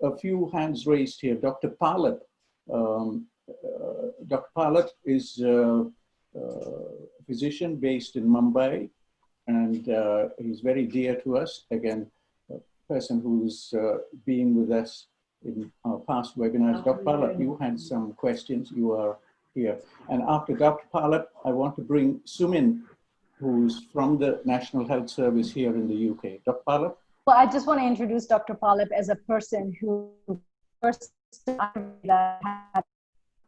a few hands raised here. Dr. Palep. Dr. Palep is a physician based in Mumbai, and he's very dear to us. Again, a person who's been with us in our past webinars. Dr. Palep, you had some questions. You are here. And after Dr. Palep, I want to bring Sumin, who's from the National Health Service here in the UK. Dr. Palep? Well, I just want to introduce Dr. Palep as a person who first Ayurveda had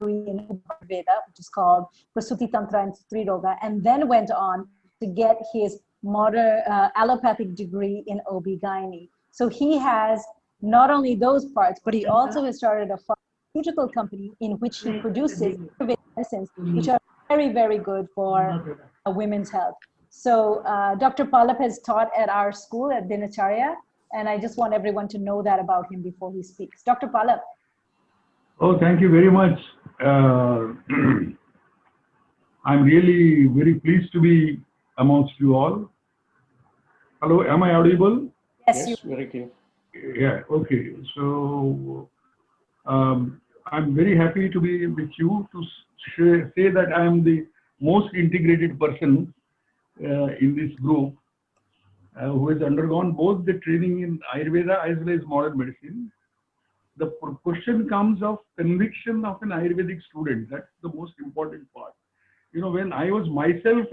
in Ayurveda, which is called Prasuti Tantra and Triroga, and then went on to get his modern allopathic degree in OB-GYN. So he has not only those parts, but he also has started a pharmaceutical company in which he produces medicines, which are very, very good for women's health. So Dr. Palep has taught at our school at Bhattacharya, and I just want everyone to know that about him before he speaks. Dr. Palep. Oh, thank you very much. I'm really very pleased to be amongst you all. Hello, am I audible? Yes, very clear. Yeah, okay. So I'm very happy to be with you to say that I am the most integrated person in this group who has undergone both the training in Ayurveda as well as modern medicine. The question comes of conviction of an Ayurvedic student. That's the most important part. You know, when I was myself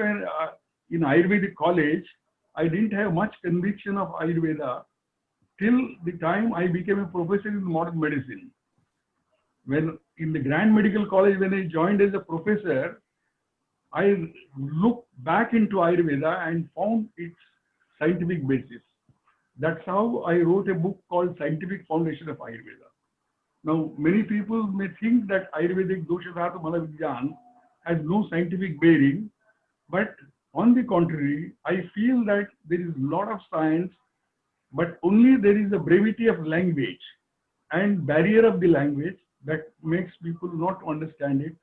in Ayurvedic college, I didn't have much conviction of Ayurveda till the time I became a professor in modern medicine. When in the Grand Medical College, when I joined as a professor, I looked back into Ayurveda and found its scientific basis. That's how I wrote a book called Scientific Foundation of Ayurveda. Now, many people may think that Ayurvedic Dosha Dhatu Mala Vigyan has no scientific bearing, but on the contrary, I feel that there is a lot of science, but only there is a brevity of language and barrier of the language that makes people not understand it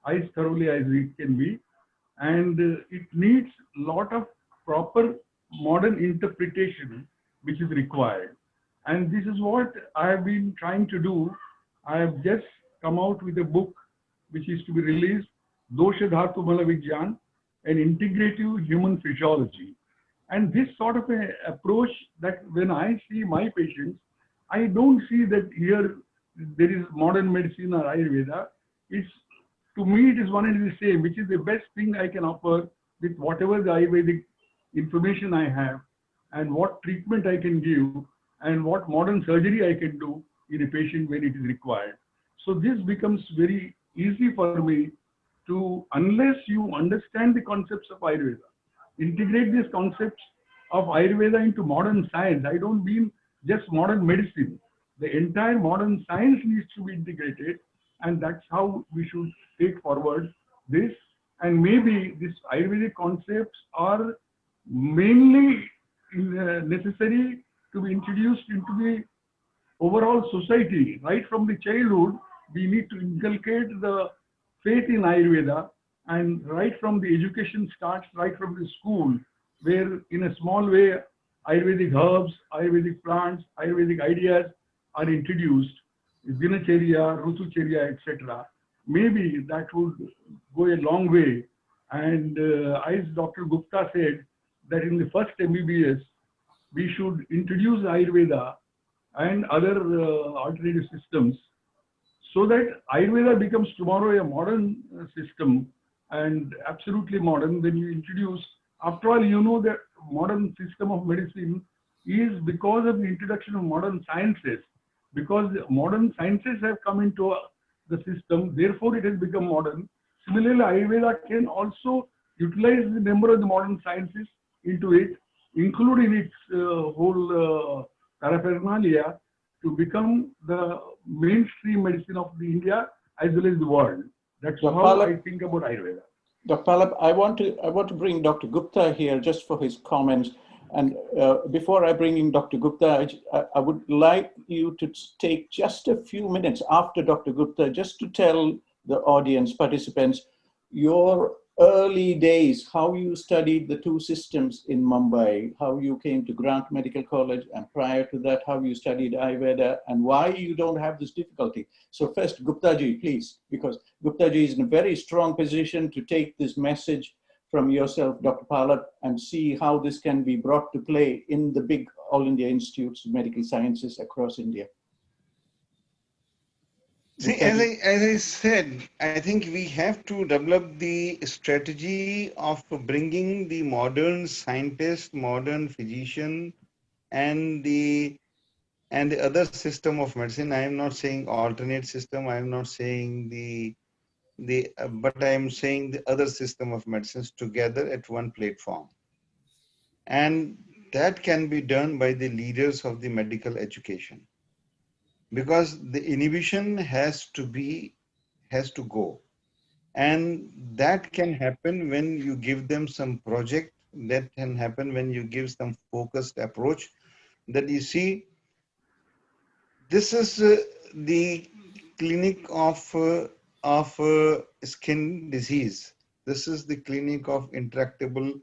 as thoroughly as it can be. And it needs a lot of proper modern interpretation which is required. And this is what I have been trying to do. I have just come out with a book which is to be released, Dosha Dhatu Mala Vigyan, an integrative human physiology. And this sort of an approach that when I see my patients, I don't see that here there is modern medicine or Ayurveda. It's, to me, it is one and the same, which is the best thing I can offer with whatever the Ayurvedic information I have and what treatment I can give and what modern surgery I can do in a patient when it is required. So this becomes very easy for me to, unless you understand the concepts of Ayurveda, integrate these concepts of Ayurveda into modern science. I don't mean just modern medicine. The entire modern science needs to be integrated, and that's how we should take forward this. And maybe these Ayurvedic concepts are mainly necessary to be introduced into the overall society. Right from the childhood, we need to inculcate the faith in Ayurveda, and right from the education starts, right from the school, where in a small way, Ayurvedic herbs, Ayurvedic plants, Ayurvedic ideas are introduced, Dinacharya, Rutucharya, etc. Maybe that would go a long way. And as Dr. Gupta said, that in the first MBBS, we should introduce Ayurveda and other alternative systems so that Ayurveda becomes tomorrow a modern system and absolutely modern. When you introduce, after all, you know that modern system of medicine is because of the introduction of modern sciences, because modern sciences have come into the system, therefore it has become modern. Similarly, Ayurveda can also utilize the number of the modern sciences into it, including its whole paraphernalia, to become the mainstream medicine of the India as well as the world. That's how I think about Ayurveda. Dr. Palep, I want to bring Dr. Gupta here just for his comments. And before I bring in Dr. Gupta, I would like you to take just a few minutes after Dr. Gupta just to tell the audience participants your early days, how you studied the two systems in Mumbai, how you came to Grant Medical College, and prior to that, how you studied Ayurveda, and why you don't have this difficulty. So first, Guptaji, please, because Guptaji is in a very strong position to take this message from yourself, Dr. Palep, and see how this can be brought to play in the big All India Institutes of Medical Sciences across India. See, as I said, I think we have to develop the strategy of bringing the modern scientist, modern physician, and the other system of medicine. I am not saying alternate system. I am not saying but I am saying the other system of medicines together at one platform, and that can be done by the leaders of the medical education. Because the inhibition has to go, and that can happen when you give them some project. That can happen when you give some focused approach. That you see, this is the clinic of skin disease. This is the clinic of intractable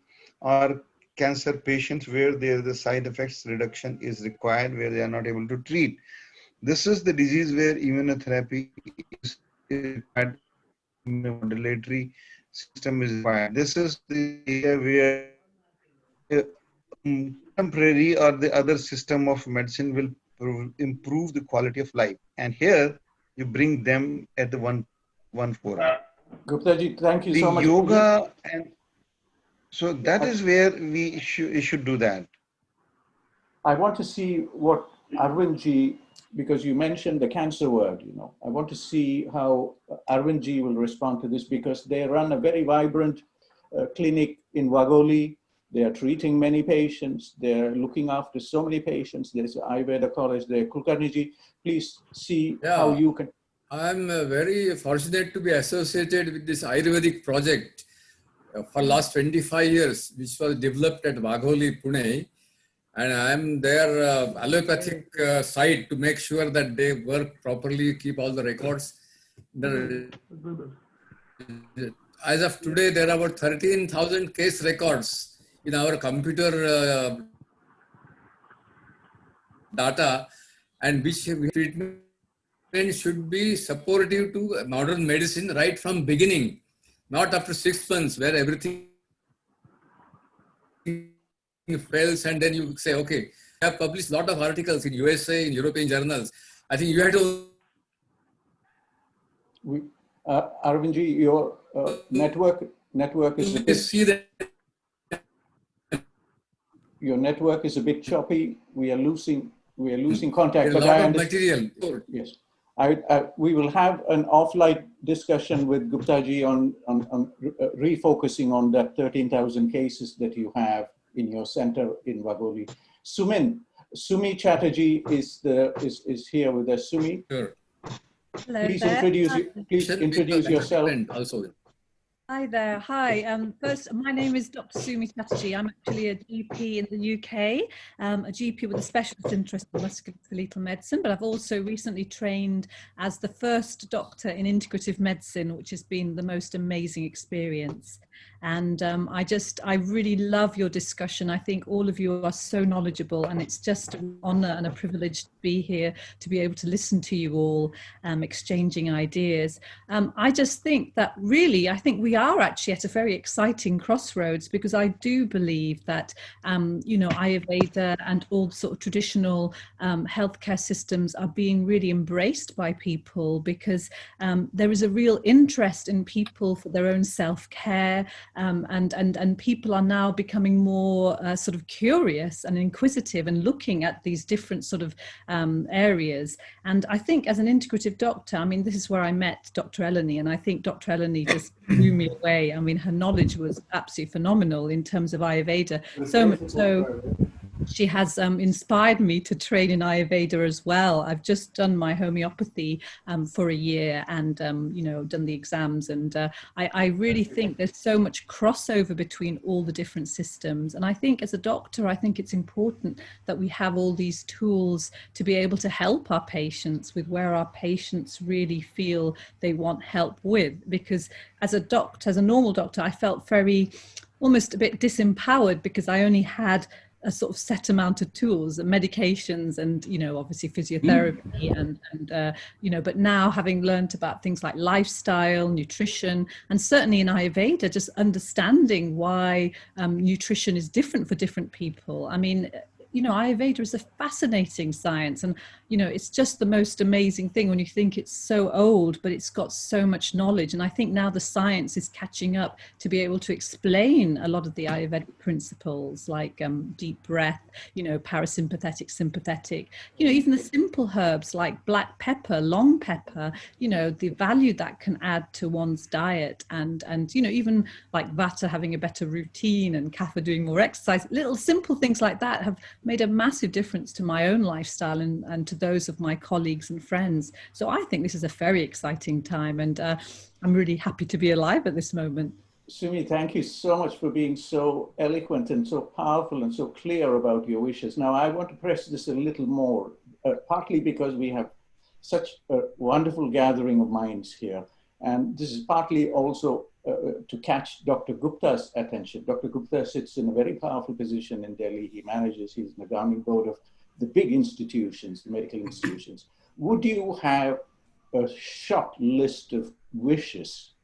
or cancer patients where the side effects reduction is required, where they are not able to treat. This is the disease where immunotherapy is required, immunomodulatory system is required. This is the area where contemporary or the other system of medicine will improve the quality of life. And here you bring them at the one forum. Guptaji, thank you The so much. yoga, and so that is where we should do that. I want to see what Arvindji, because you mentioned the cancer word, I want to see how Arvindji will respond to this, because they run a very vibrant clinic in Wagholi. They are treating many patients. They're looking after so many patients. There's Ayurveda College there. Kulkarniji, please see how you can. I'm very fortunate to be associated with this Ayurvedic project for last 25 years, which was developed at Wagholi, Pune. And I'm their allopathic side to make sure that they work properly, keep all the records. As of today, there are about 13,000 case records in our computer data, and which treatment should be supportive to modern medicine right from beginning, not after 6 months where everything fails and then you say, okay, I have published a lot of articles in USA, in European journals. I think you have to... Arvindji, your network is a bit... See that your network is a bit choppy. We are losing contact. There's a lot of material. Yes. We will have an offline discussion with Guptaji on refocusing on that 13,000 cases that you have in your center in Wagholi. Sumi Chatterjee is here with us. Sumi, Sure. Hello, please introduce yourself. Also. Hi there. Hi. First, my name is Dr. Sumi Chatterjee. I'm actually a GP in the UK, a GP with a specialist interest in musculoskeletal medicine, but I've also recently trained as the first doctor in integrative medicine, which has been the most amazing experience. And I really love your discussion. I think all of you are so knowledgeable, and it's just an honor and a privilege to be here, to be able to listen to you all exchanging ideas. I just think that really, I think we are actually at a very exciting crossroads, because I do believe that, Ayurveda and all sort of traditional healthcare systems are being really embraced by people, because there is a real interest in people for their own self-care. And people are now becoming more sort of curious and inquisitive and looking at these different sort of areas. And I think as an integrative doctor, I mean, this is where I met Dr. Eleni, and I think Dr. Eleni just blew me away. I mean, her knowledge was absolutely phenomenal in terms of Ayurveda. So much so, she has inspired me to train in Ayurveda as well. I've just done my homeopathy for a year and, you know, done the exams. And I really think there's so much crossover between all the different systems. And I think as a doctor, I think it's important that we have all these tools to be able to help our patients with where our patients really feel they want help with. Because as a doctor, as a normal doctor, I felt very almost a bit disempowered because I only had a sort of set amount of tools and medications and, you know, obviously physiotherapy and you know, but now having learned about things like lifestyle, nutrition, and certainly in Ayurveda, just understanding why nutrition is different for different people. I mean, you know, Ayurveda is a fascinating science, and, you know, it's just the most amazing thing when you think it's so old, but it's got so much knowledge. And I think now the science is catching up to be able to explain a lot of the Ayurvedic principles like deep breath, you know, parasympathetic, sympathetic, you know, even the simple herbs like black pepper, long pepper, you know, the value that can add to one's diet, and you know, even like Vata having a better routine and Kapha doing more exercise, little simple things like that have made a massive difference to my own lifestyle and to those of my colleagues and friends. So I think this is a very exciting time, and I'm really happy to be alive at this moment. Sumi, thank you so much for being so eloquent and so powerful and so clear about your wishes. Now, I want to press this a little more, partly because we have such a wonderful gathering of minds here. And this is partly also to catch Dr. Gupta's attention. Dr. Gupta sits in a very powerful position in Delhi. He's in the governing board of the big institutions, the medical institutions. Would you have a short list of wishes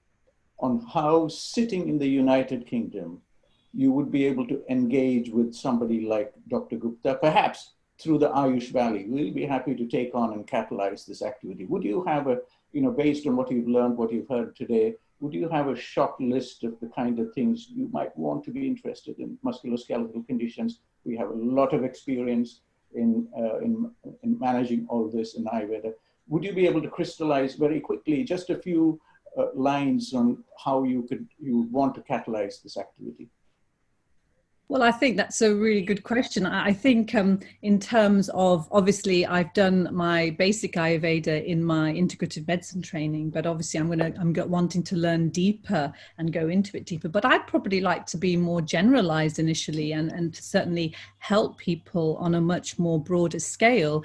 on how, sitting in the United Kingdom, you would be able to engage with somebody like Dr. Gupta, perhaps through the Ayush Valley? We'll be happy to take on and catalyze this activity. Would you have a, you know, based on what you've learned, what you've heard today, would you have a short list of the kind of things you might want to be interested in? Musculoskeletal conditions, we have a lot of experience in managing all this in Ayurveda. Would you be able to crystallize very quickly just a few lines on how you would want to catalyze this activity? Well, I think that's a really good question. I think in terms of, obviously, I've done my basic Ayurveda in my integrative medicine training, but obviously I'm wanting to learn deeper and go into it deeper. But I'd probably like to be more generalized initially and to certainly help people on a much more broader scale,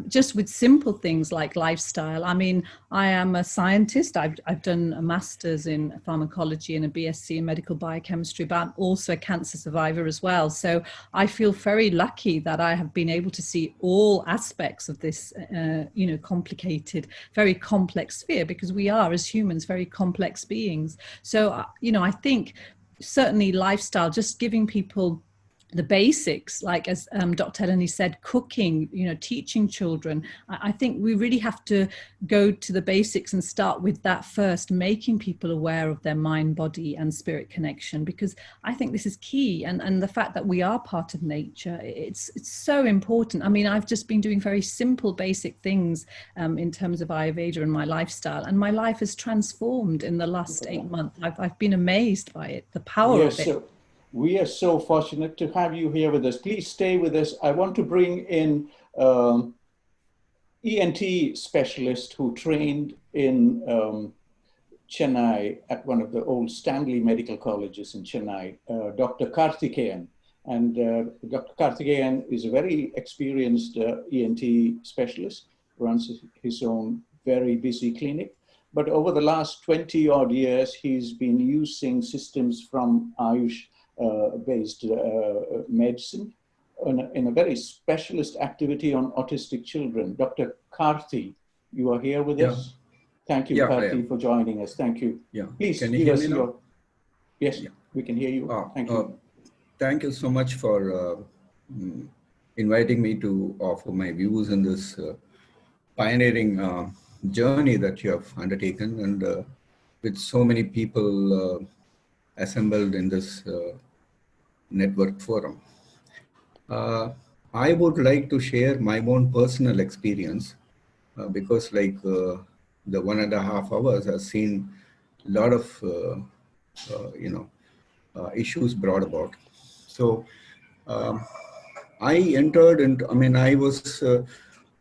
just with simple things like lifestyle. I mean, I am a scientist. I've done a master's in pharmacology and a BSc in medical biochemistry, but I'm also a cancer survivor as well. So I feel very lucky that I have been able to see all aspects of this, you know, complicated, very complex sphere, because we are, as humans, very complex beings. So, you know, I think certainly lifestyle, just giving people the basics, like as Dr. Eleni said, cooking, you know, teaching children. I think we really have to go to the basics and start with that first, making people aware of their mind, body and spirit connection, because I think this is key. And the fact that we are part of nature, it's so important. I mean, I've just been doing very simple, basic things in terms of Ayurveda and my lifestyle, and my life has transformed in the last 8 months. I've been amazed by it, the power of it. We are so fortunate to have you here with us. Please stay with us. I want to bring in ENT specialist who trained in Chennai at one of the old Stanley medical colleges in Chennai, Dr. Karthikeyen. And Dr. Karthikeyen is a very experienced ENT specialist, runs his own very busy clinic. But over the last 20 odd years, he's been using systems from Ayush based medicine in a very specialist activity on autistic children. Dr. Karthi, you are here with us? Thank you, Karthi, for joining us. Thank you. Please can you hear me now? Yes, we can hear you. Thank you. Thank you so much for inviting me to offer my views in this pioneering journey that you have undertaken, and with so many people assembled in this network forum. I would like to share my own personal experience because like the 1.5 hours has seen a lot of issues brought about. So I entered into, I mean, I was,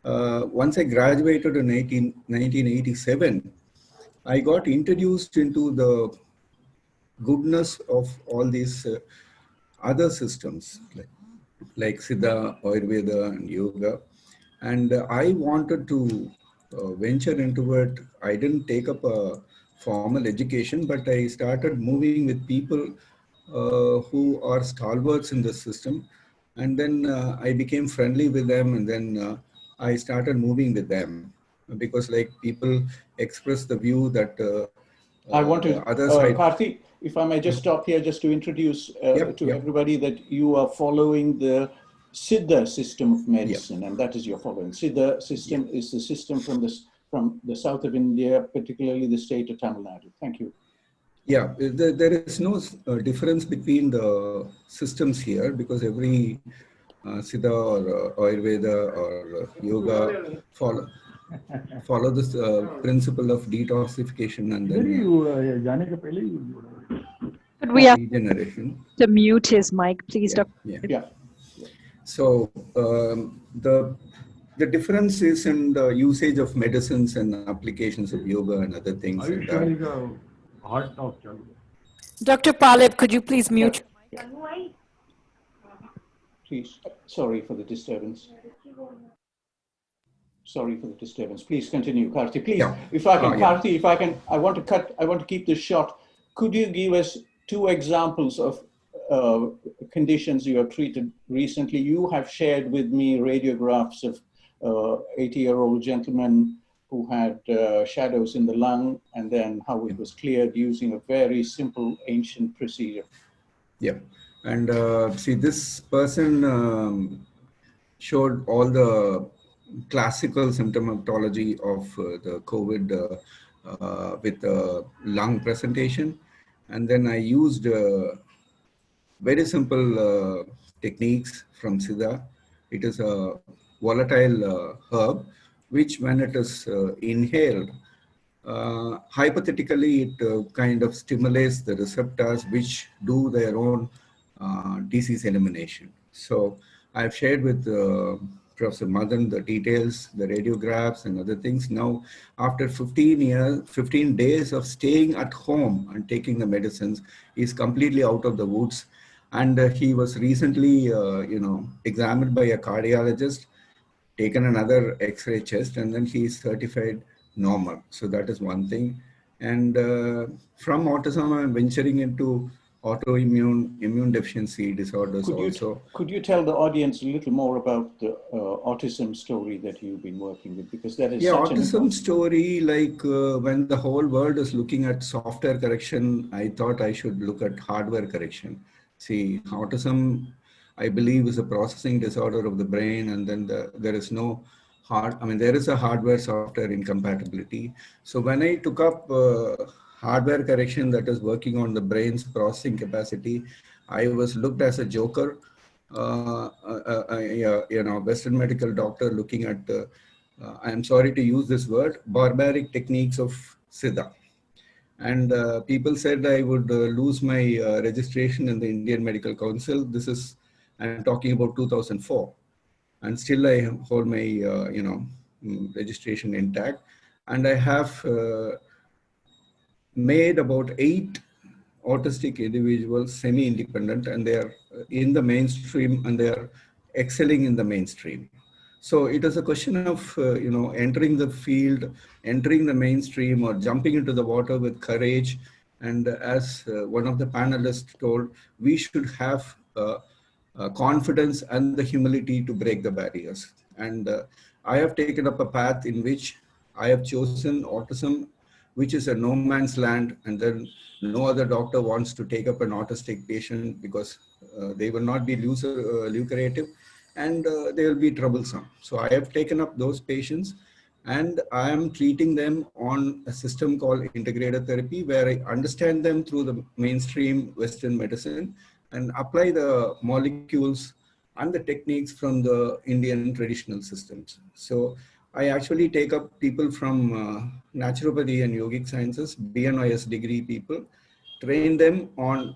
once I graduated in 1987, I got introduced into the goodness of all these other systems like Siddha, Ayurveda, and Yoga. And I wanted to venture into it. I didn't take up a formal education, but I started moving with people who are stalwarts in the system. And then I became friendly with them, and then I started moving with them because like people express the view that I want the to, other side. Karthi, if I may just stop here just to introduce Yep, to yep, everybody that you are following the Siddha system of yep, medicine, and that is your following. Siddha yep. system is the system from the south of India, particularly the state of Tamil Nadu. Thank you. Yeah, there is no difference between the systems here because every Siddha or Ayurveda or yoga follow this principle of detoxification and then Could we ask regeneration. to mute his mic, please, Yeah, Dr. yeah. Yeah. So the difference is in the usage of medicines and applications of yoga and other things. AYUSH HARDTALK. Dr. Palep, could you please mute? Yeah. Please, sorry for the disturbance. Sorry for the disturbance. Please continue, Karthi. Please, Yeah. if I can, Yeah. Karthi, if I can, I want to keep this short. Could you give us 2 examples of conditions you have treated recently? You have shared with me radiographs of 80-year-old gentleman who had shadows in the lung, and then how it was cleared using a very simple ancient procedure. Yeah. And see, this person showed all the classical symptomatology of the COVID with lung presentation. And then I used very simple techniques from Siddha. It is a volatile herb, which when it is inhaled, hypothetically, it kind of stimulates the receptors which do their own disease elimination. So I've shared with Professor Madan the details, the radiographs and other things. Now, after 15 days of staying at home and taking the medicines, he's completely out of the woods. And he was recently, examined by a cardiologist, taken another X-ray chest, and then he is certified normal. So that is one thing. And from autism, I'm venturing into immune deficiency disorders also. Could you tell the audience a little more about the autism story that you've been working with? Because that is such an Autism important story, like when the whole world is looking at software correction, I thought I should look at hardware correction. See, autism, I believe, is a processing disorder of the brain, and then there is no there is a hardware software incompatibility. So when I took up hardware correction that is working on the brain's processing capacity, I was looked as a joker, Western medical doctor looking at I'm sorry to use this word, barbaric techniques of Siddha. And people said I would lose my registration in the Indian Medical Council. I'm talking about 2004. And still I hold my, registration intact. And I have made about 8 autistic individuals semi-independent, and they are in the mainstream and they are excelling in the mainstream. So it is a question of, entering the field, entering the mainstream, or jumping into the water with courage. And as one of the panelists told, we should have confidence and the humility to break the barriers. And I have taken up a path in which I have chosen autism, which is a no man's land, and then no other doctor wants to take up an autistic patient because they will not be lucrative, and they will be troublesome. So I have taken up those patients, and I am treating them on a system called integrative therapy, where I understand them through the mainstream Western medicine and apply the molecules and the techniques from the Indian traditional systems. So I actually take up people from naturopathy and yogic sciences, BNIS degree people,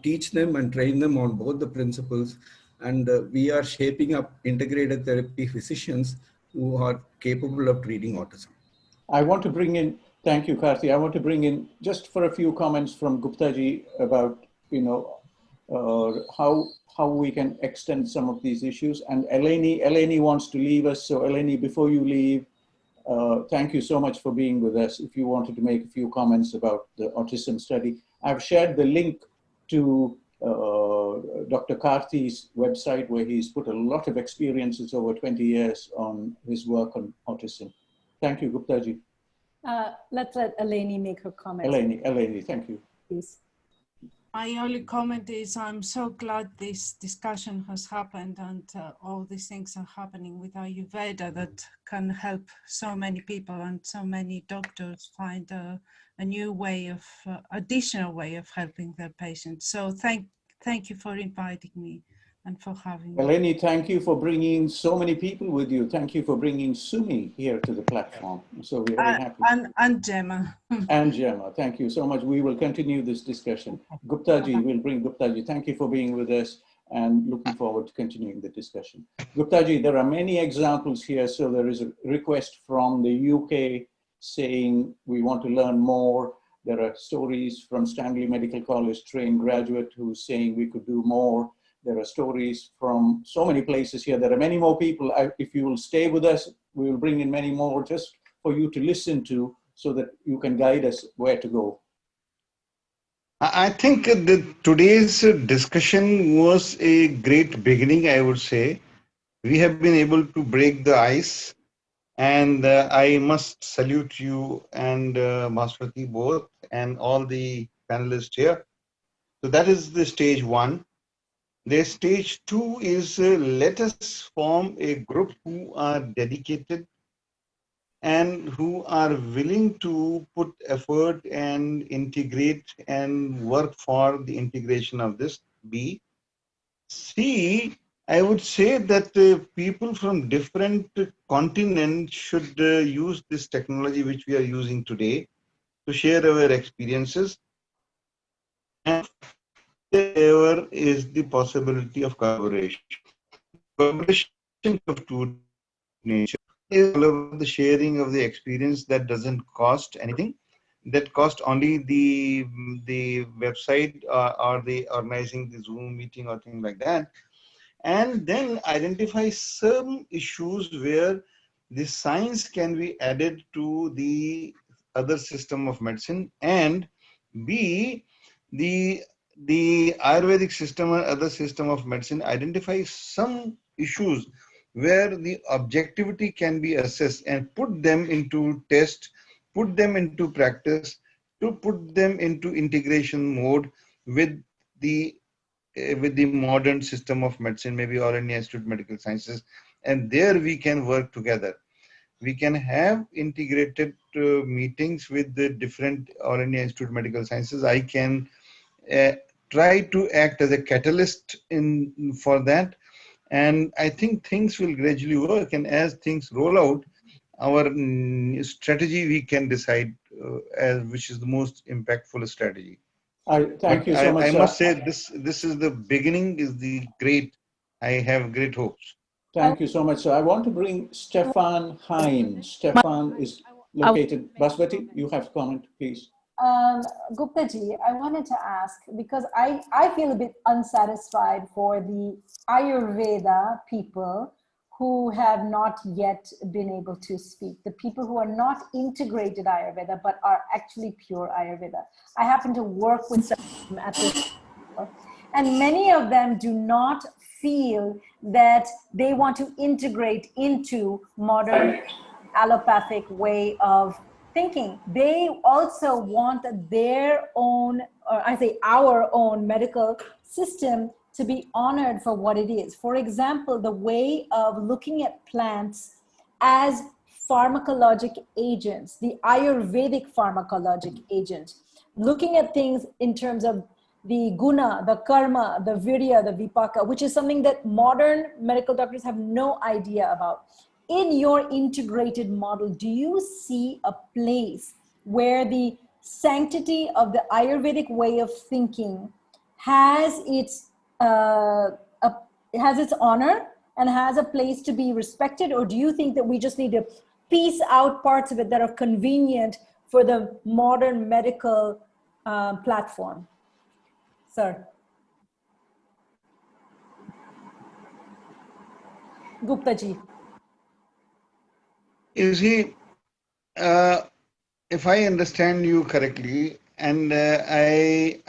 teach them and train them on both the principles, And we are shaping up integrated therapy physicians who are capable of treating autism. I want to bring in, thank you, Karthi. I want to bring in just for a few comments from Guptaji about, how we can extend some of these issues. And Eleni wants to leave us. So Eleni, before you leave, thank you so much for being with us. If you wanted to make a few comments about the autism study, I've shared the link to Dr. Karthi's website, where he's put a lot of experiences over 20 years on his work on autism. Thank you, Guptaji. Let's let Eleni make her comment. Eleni, thank you. Please. My only comment is I'm so glad this discussion has happened and all these things are happening with Ayurveda that can help so many people and so many doctors find a new way of, additional way of helping their patients. So thank you for inviting me and for having me. Eleni, thank you for bringing so many people with you. Thank you for bringing Sumi here to the platform. So we're very happy. And Gemma. And Gemma, thank you so much. We will continue this discussion. Guptaji, we'll bring Guptaji. Thank you for being with us and looking forward to continuing the discussion. Guptaji, there are many examples here. So there is a request from the UK saying we want to learn more. There are stories from Stanley Medical College trained graduate who's saying we could do more. There are stories from so many places here. There are many more people. If you will stay with us, we will bring in many more just for you to listen to so that you can guide us where to go. I think today's discussion was a great beginning, I would say. We have been able to break the ice, and I must salute you and Bhaswati both and all the panelists here. So that is the stage one. The stage two is let us form a group who are dedicated and who are willing to put effort and integrate and work for the integration of this. B. C, I would say that people from different continents should use this technology which we are using today to share our experiences. And there is the possibility of collaboration. Collaboration of two nature is all about the sharing of the experience that doesn't cost anything. That cost only the website or the organizing the Zoom meeting or things like that. And then identify some issues where the science can be added to the other system of medicine, and B, the Ayurvedic system or other system of medicine identify some issues where the objectivity can be assessed and put them into test, put them into practice, to put them into integration mode with the modern system of medicine, maybe All India Institute of Medical Sciences, and there we can work together. We can have integrated meetings with the different All India Institute of Medical Sciences. I can try to act as a catalyst for that, and I think things will gradually work, and as things roll out, our strategy we can decide as which is the most impactful strategy. Thank you so much. I must say this is the beginning, is the great. I have great hopes. Thank you so much. So I want to bring Stephan Hein. Stephan is located. Bhaswati, you have a comment, please. Guptaji, I wanted to ask, because I feel a bit unsatisfied for the Ayurveda people who have not yet been able to speak, the people who are not integrated Ayurveda, but are actually pure Ayurveda. I happen to work with some of them at this time, and many of them do not feel that they want to integrate into modern allopathic way of thinking. They also want their own, or I say our own medical system to be honored for what it is. For example, the way of looking at plants as pharmacologic agents, the Ayurvedic pharmacologic agent, looking at things in terms of the guna, the karma, the virya, the vipaka, which is something that modern medical doctors have no idea about. In your integrated model, do you see a place where the sanctity of the Ayurvedic way of thinking has its has its honor and has a place to be respected? Or do you think that we just need to piece out parts of it that are convenient for the modern medical platform? Sir. Gupta ji. You see, if I understand you correctly, and I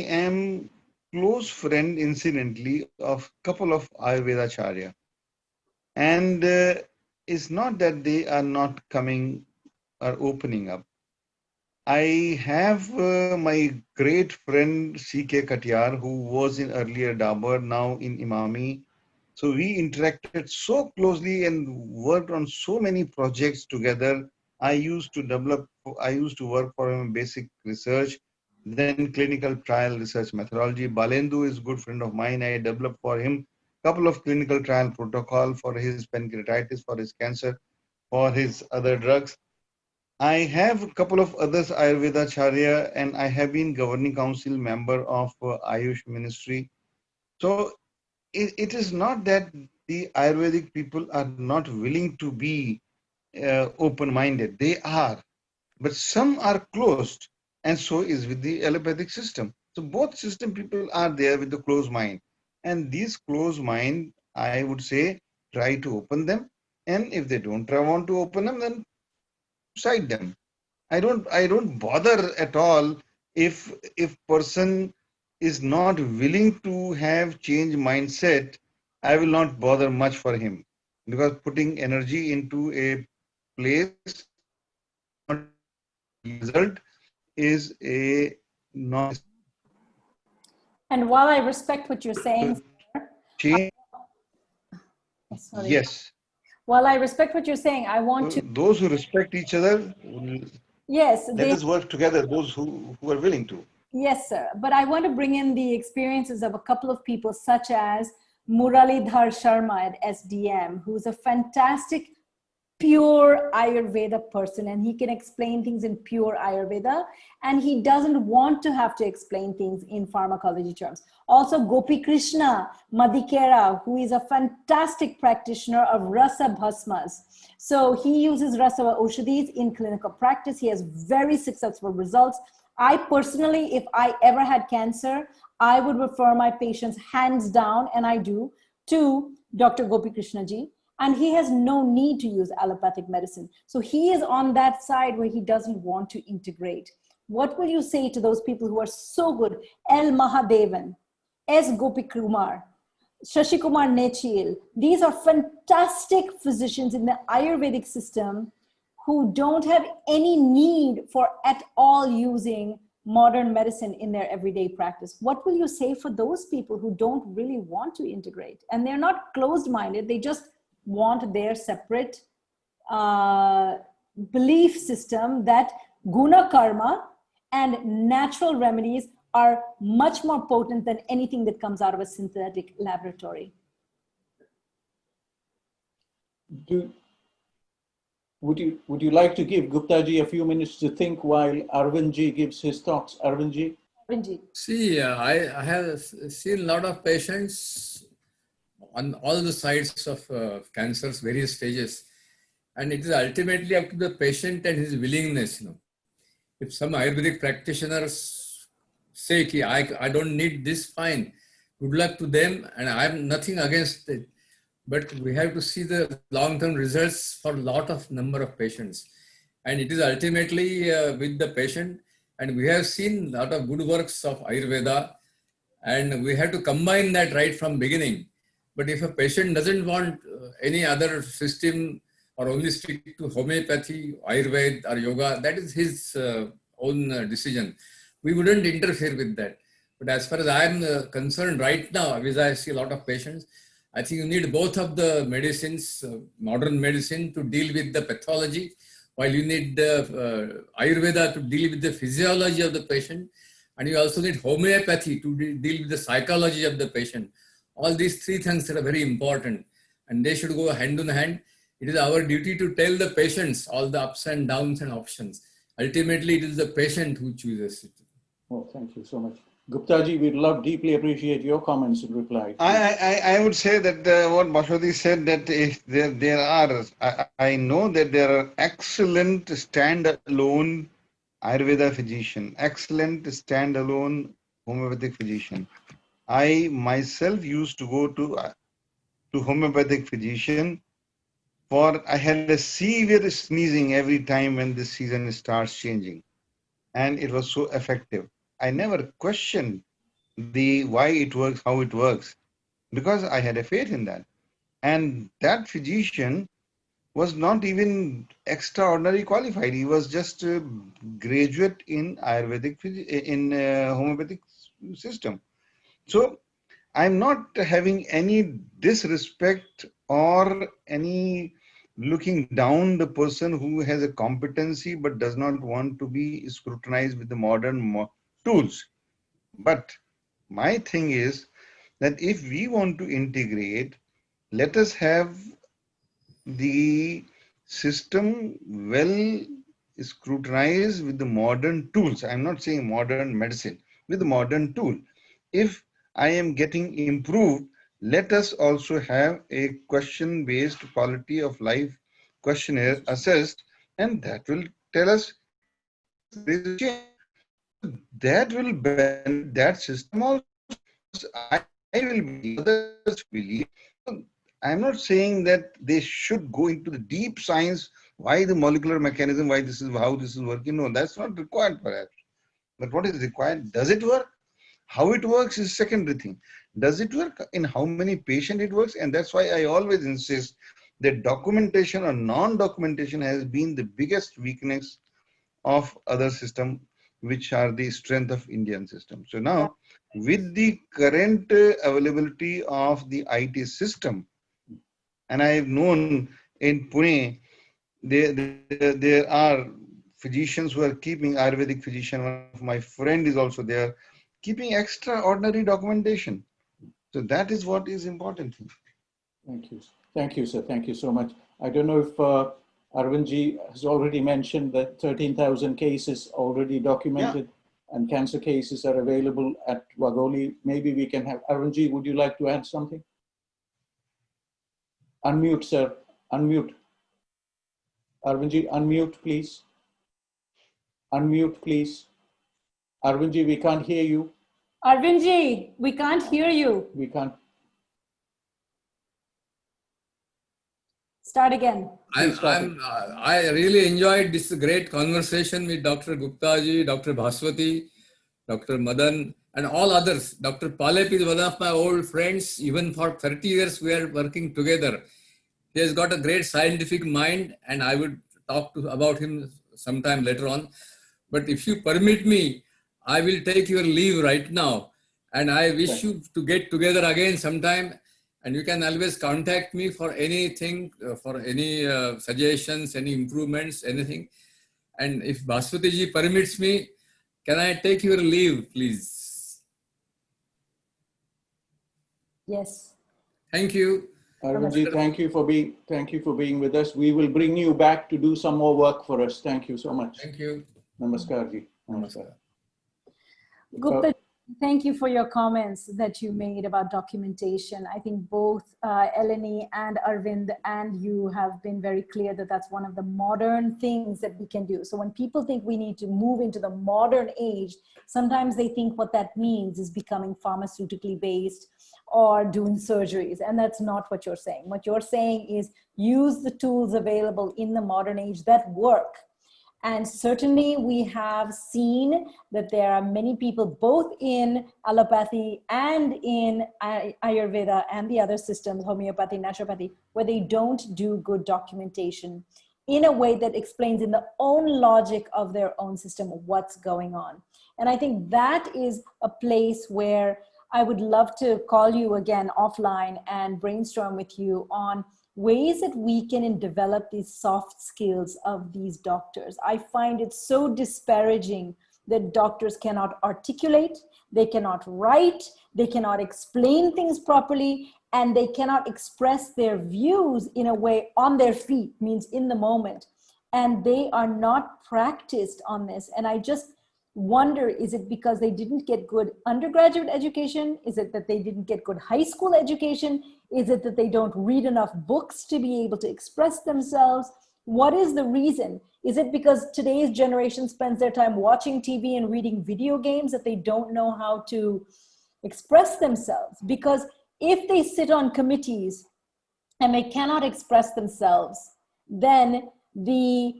am close friend, incidentally, of couple of Ayurvedacharya, and it's not that they are not coming or opening up. I have my great friend C.K. Katyar, who was in earlier Dabur, now in Imami. So we interacted so closely and worked on so many projects together. I used to work for him in basic research, then clinical trial research methodology. Balendu is a good friend of mine. I developed for him a couple of clinical trial protocol for his pancreatitis, for his cancer, for his other drugs. I have a couple of others Ayurvedacharya, and I have been governing council member of AYUSH ministry. So it is not that the Ayurvedic people are not willing to be open-minded. They are, but some are closed, and so is with the allopathic system. So both system people are there with the closed mind, and these closed mind, I would say, try to open them, and if they don't want to open them, then side them. I don't bother at all if person is not willing to have change mindset. I will not bother much for him, because putting energy into a place not result is a non. And while I respect what you're saying, Change, sorry. yes. While I respect what you're saying, I want to. Those who respect each other, Yes. let us work together. Those who are willing to. Yes, sir. But I want to bring in the experiences of a couple of people, such as Muralidhar Sharma at SDM, who's a fantastic, pure Ayurveda person, and he can explain things in pure Ayurveda, and he doesn't want to have to explain things in pharmacology terms. Also, Gopi Krishna Madikera, who is a fantastic practitioner of rasa bhasmas. So he uses rasa oshadhis in clinical practice. He has very successful results. I personally, if I ever had cancer, I would refer my patients hands down, and I do, to Dr. Gopi Krishna ji. And he has no need to use allopathic medicine. So he is on that side where he doesn't want to integrate. What will you say to those people who are so good? L. Mahadevan, S. Gopi Kumar, Shashi Kumar Nechil. These are fantastic physicians in the Ayurvedic system who don't have any need for at all using modern medicine in their everyday practice. What will you say for those people who don't really want to integrate? And they're not closed-minded, they just want their separate belief system that guna karma and natural remedies are much more potent than anything that comes out of a synthetic laboratory. Would you like to give Gupta ji a few minutes to think while Arvind ji gives his thoughts? Arvind ji? See, I have seen a lot of patients on all the sides of cancers, various stages. And it is ultimately up to the patient and his willingness. If some Ayurvedic practitioners say, I don't need this, fine. Good luck to them, and I have nothing against it. But we have to see the long-term results for a lot of number of patients. And it is ultimately with the patient. And we have seen a lot of good works of Ayurveda, and we have to combine that right from beginning. But if a patient doesn't want any other system or only stick to homeopathy, Ayurveda or yoga, that is his own decision. We wouldn't interfere with that. But as far as I'm concerned right now, because I see a lot of patients, I think you need both of the medicines, modern medicine to deal with the pathology, while you need Ayurveda to deal with the physiology of the patient, and you also need homeopathy to deal with the psychology of the patient. All these three things are very important, and they should go hand in hand. It is our duty to tell the patients all the ups and downs and options. Ultimately, it is the patient who chooses it. Well, thank you so much. Guptaji, we'd deeply appreciate your comments in reply. I would say that what Bhaswati said, that if there are, I know that there are excellent standalone Ayurveda physician, excellent standalone homeopathic physician. I myself used to go to homeopathic physician I had a severe sneezing every time when the season starts changing, and it was so effective. I never questioned the why it works, how it works, because I had a faith in that. And that physician was not even extraordinary qualified. He was just a graduate in homeopathic system. So I'm not having any disrespect or any looking down the person who has a competency but does not want to be scrutinized with the modern tools. But my thing is that if we want to integrate, let us have the system well scrutinized with the modern tools. I'm not saying modern medicine, with the modern tool. If I am getting improved, let us also have a question-based quality of life questionnaire assessed, and that will tell us, yes, there is a change. That will benefit that system also, because I will believe, others believe. I'm not saying that they should go into the deep science, why the molecular mechanism, why this is how this is working. No, that's not required perhaps. But what is required? Does it work? How it works is secondary thing. Does it work? In how many patients it works? And that's why I always insist that documentation or non-documentation has been the biggest weakness of other system, which are the strength of Indian system. So now, with the current availability of the IT system, and I've known in Pune, there are physicians who are keeping Ayurvedic physician. One of my friend is also there, keeping extraordinary documentation. So that is what is important. Thank you. Thank you, sir. Thank you so much. I don't know if Arvindji has already mentioned that 13,000 cases already documented, and cancer cases are available at Wagholi. Maybe we can have, Arvindji, would you like to add something? Unmute, sir. Unmute. Arvindji, unmute, please. Unmute, please. Arvindji, we can't hear you. Arvindji, we can't hear you. We can't. Start again. I really enjoyed this great conversation with Dr. Guptaji, Dr. Bhaswati, Dr. Madan, and all others. Dr. Palep is one of my old friends. Even for 30 years, we are working together. He has got a great scientific mind, and I would talk about him sometime later on. But if you permit me, I will take your leave right now. And I wish you to get together again sometime. And you can always contact me for anything, for any suggestions, any improvements, anything. And if Bhaswati ji permits me, can I take your leave, please? Yes. Thank you. Arvindji, thank you for being with us. We will bring you back to do some more work for us. Thank you so much. Thank you. Namaskar ji. Namaskar. Gupta, thank you for your comments that you made about documentation. I think both Eleni and Arvind and you have been very clear that that's one of the modern things that we can do. So when people think we need to move into the modern age, sometimes they think what that means is becoming pharmaceutically based or doing surgeries. And that's not what you're saying. What you're saying is use the tools available in the modern age that work. And certainly we have seen that there are many people both in allopathy and in Ayurveda and the other systems, homeopathy, naturopathy, where they don't do good documentation in a way that explains in the own logic of their own system what's going on. And I think that is a place where I would love to call you again offline and brainstorm with you on ways that we can develop these soft skills of these doctors. I find it so disparaging that doctors cannot articulate, they cannot write, they cannot explain things properly, and they cannot express their views in a way on their feet, means in the moment. And they are not practiced on this. And I just wonder, is it because they didn't get good undergraduate education? Is it that they didn't get good high school education? Is it that they don't read enough books to be able to express themselves? What is the reason? Is it because today's generation spends their time watching TV and reading video games that they don't know how to express themselves? Because if they sit on committees and they cannot express themselves, then the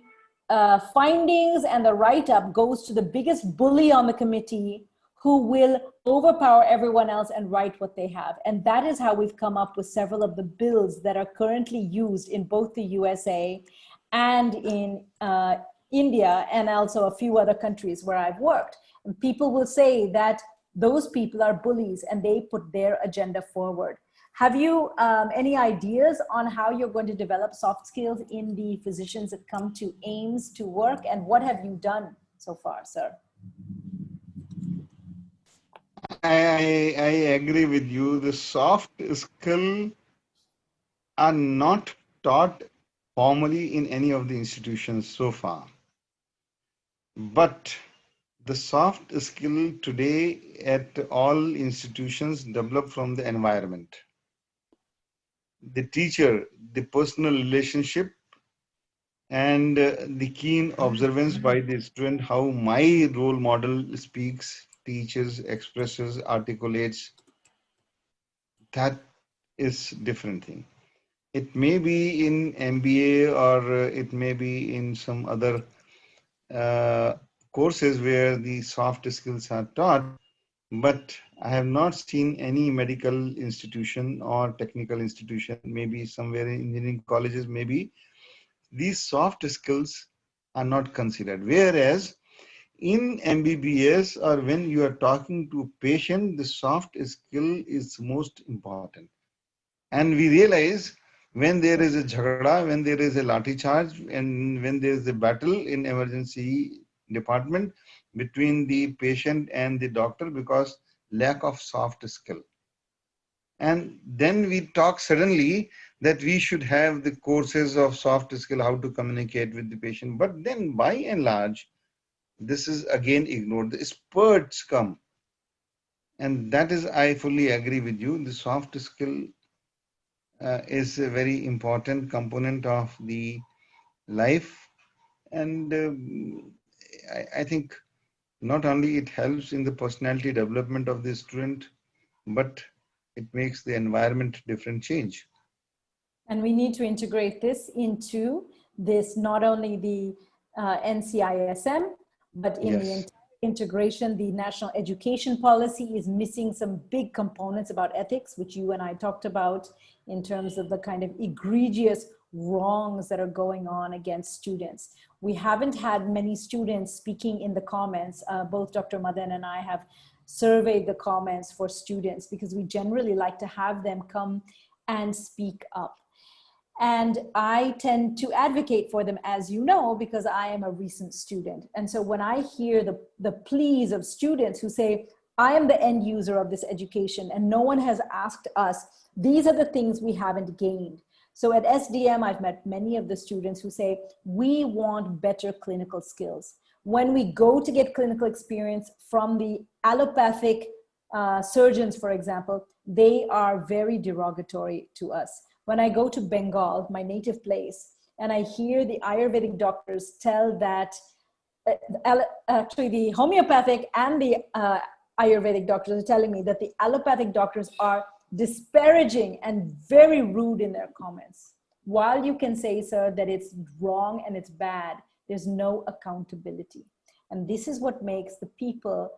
findings and the write-up goes to the biggest bully on the committee, who will overpower everyone else and write what they have. And that is how we've come up with several of the bills that are currently used in both the USA and in India, and also a few other countries where I've worked. And people will say that those people are bullies and they put their agenda forward. Have you any ideas on how you're going to develop soft skills in the physicians that come to AIIMS to work? And what have you done so far, sir? I agree with you. The soft skills are not taught formally in any of the institutions so far. But the soft skill today at all institutions develop from the environment. The teacher, the personal relationship, and the keen observance by the student, how my role model speaks, teaches, expresses, articulates, that is different thing. It may be in MBA or it may be in some other courses where the soft skills are taught, but I have not seen any medical institution or technical institution, maybe somewhere in engineering colleges, maybe these soft skills are not considered. Whereas in MBBS, or when you are talking to a patient, the soft skill is most important. And we realize when there is a jhagda, when there is a lathi charge, and when there is a battle in emergency department between the patient and the doctor because lack of soft skill. And then we talk suddenly that we should have the courses of soft skill, how to communicate with the patient. But then by and large, this is again ignored. The spurts come. And that is, I fully agree with you. The soft skill is a very important component of the life. And I think not only it helps in the personality development of the student, but it makes the environment different change. And we need to integrate this into this, not only the NCISM, but in the entire integration. The national education policy is missing some big components about ethics, which you and I talked about, in terms of the kind of egregious wrongs that are going on against students. We haven't had many students speaking in the comments. Both Dr. Madan and I have surveyed the comments for students because we generally like to have them come and speak up. And I tend to advocate for them, as you know, because I am a recent student. And so when I hear the pleas of students who say, I am the end user of this education and no one has asked us, these are the things we haven't gained. So at SDM, I've met many of the students who say, we want better clinical skills. When we go to get clinical experience from the allopathic surgeons, for example, they are very derogatory to us. When I go to Bengal, my native place, and I hear the Ayurvedic doctors tell that, actually the homeopathic and the Ayurvedic doctors are telling me that the allopathic doctors are disparaging and very rude in their comments. While you can say, sir, that it's wrong and it's bad, there's no accountability. And this is what makes the people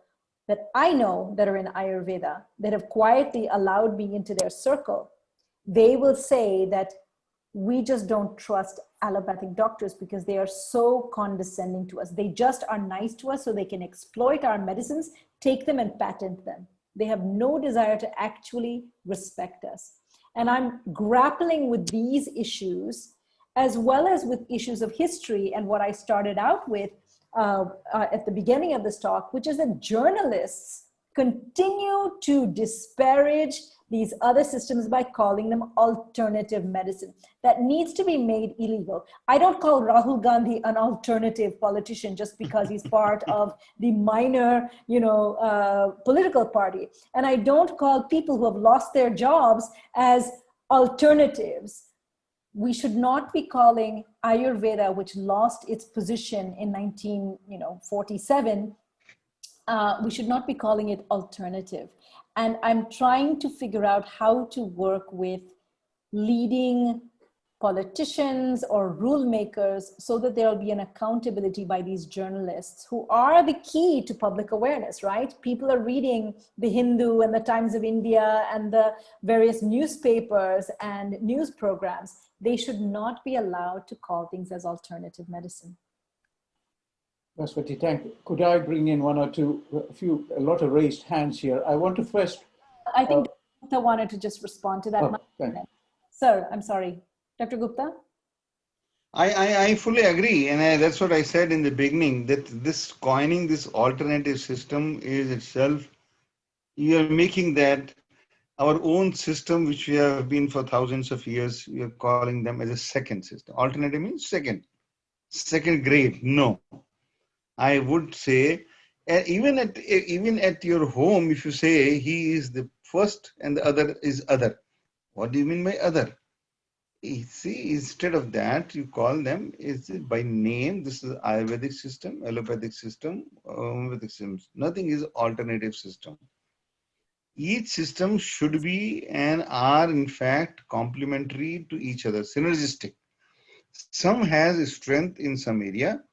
that I know that are in Ayurveda, that have quietly allowed me into their circle, they will say that we just don't trust allopathic doctors because they are so condescending to us. They just are nice to us so they can exploit our medicines, take them and patent them. They have no desire to actually respect us. And I'm grappling with these issues as well as with issues of history and what I started out with at the beginning of this talk, which is that journalists continue to disparage these other systems by calling them alternative medicine. That needs to be made illegal. I don't call Rahul Gandhi an alternative politician just because he's part of the minor, political party. And I don't call people who have lost their jobs as alternatives. We should not be calling Ayurveda, which lost its position in 1947, we should not be calling it alternative. And I'm trying to figure out how to work with leading politicians or rule makers so that there will be an accountability by these journalists who are the key to public awareness, right? People are reading the Hindu and the Times of India and the various newspapers and news programs. They should not be allowed to call things as alternative medicine. Bhaswati, thank you. Could I bring in one or two, a lot of raised hands here. I want to first. I think Dr. Gupta wanted to just respond to that. Oh, thank you. Sir, I'm sorry. Dr. Gupta? I fully agree. And that's what I said in the beginning, that this coining this alternative system is itself, you are making that our own system, which we have been for thousands of years, we are calling them as a second system. Alternative means second grade. No. I would say, even at your home, if you say he is the first and the other is other, what do you mean by other? See, instead of that, you call them by name. This is Ayurvedic system, allopathic system, homeopathic system. Nothing is alternative system. Each system should be and are in fact complementary to each other, synergistic. Some has strength in some area.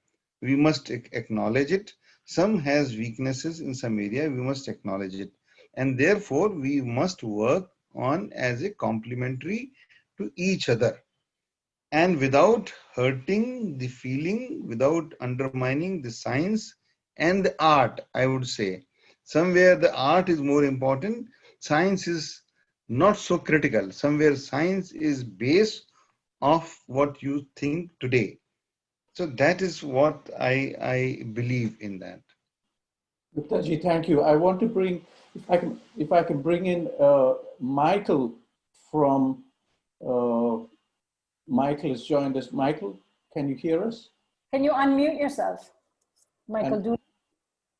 We must acknowledge it. Some has weaknesses in some area. We must acknowledge it. And therefore, we must work on as a complementary to each other. And without hurting the feeling, without undermining the science and the art, I would say. Somewhere the art is more important. Science is not so critical. Somewhere science is base of what you think today. So that is what I believe in that. Guptaji, thank you. I want to bring, if I can bring in Michael from, Michael has joined us. Michael, can you hear us? Can you unmute yourself? Michael, do.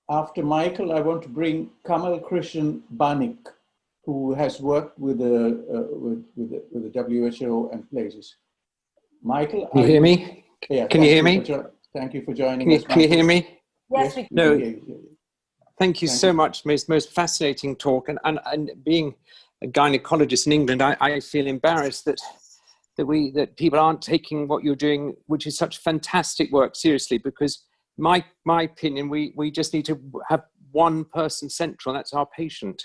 After Michael, I want to bring Kamal Krishan Banik, who has worked with the WHO and places. Michael, can you hear me? Yeah, can you hear me? Thank you for joining us. Can you hear me? Yes, we can. No. Hear you. Thank you so much. Most fascinating talk. And being a gynecologist in England, I feel embarrassed that people aren't taking what you're doing, which is such fantastic work, seriously, because my opinion, we just need to have one person central, and that's our patient.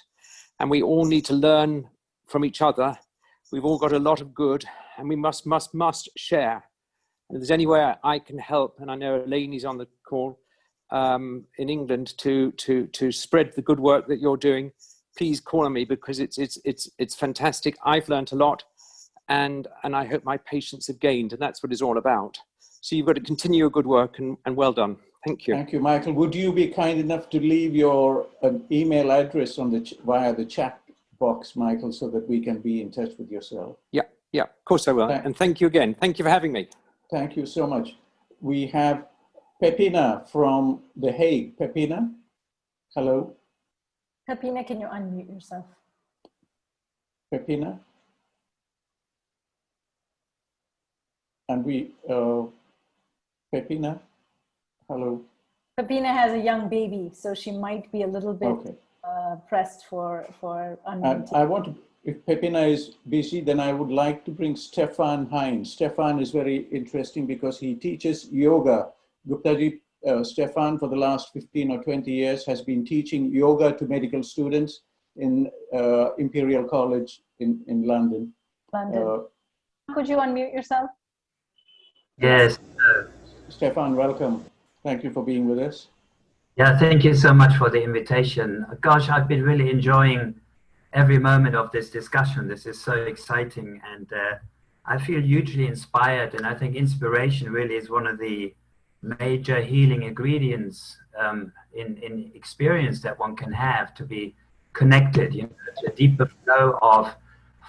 And we all need to learn from each other. We've all got a lot of good, and we must share. And if there's anywhere I can help, and I know Elaine's on the call in England to spread the good work that you're doing, please call on me, because it's fantastic. I've learned a lot, and I hope my patients have gained, and that's what it's all about. So you've got to continue your good work, and well done. Thank you. Thank you, Michael. Would you be kind enough to leave your email address on via the chat box, Michael, so that we can be in touch with yourself? Yeah, of course I will. And thank you again. Thank you for having me. Thank you so much. We have Pepina from The Hague. Pepina, hello. Pepina, can you unmute yourself? Pepina. And Pepina, hello. Pepina has a young baby, so she might be a little bit pressed for unmuting. I want to, if Pepina is busy, then I would like to bring Stephan Hein. Stephan is very interesting because he teaches yoga. Guptaji, Stephan, for the last 15 or 20 years, has been teaching yoga to medical students in Imperial College in London. Could you unmute yourself? Yes. Stephan, welcome. Thank you for being with us. Yeah, thank you so much for the invitation. Gosh, I've been really enjoying every moment of this discussion. This is so exciting, and I feel hugely inspired, and I think inspiration really is one of the major healing ingredients in experience that one can have to be connected, you know, to a deeper flow of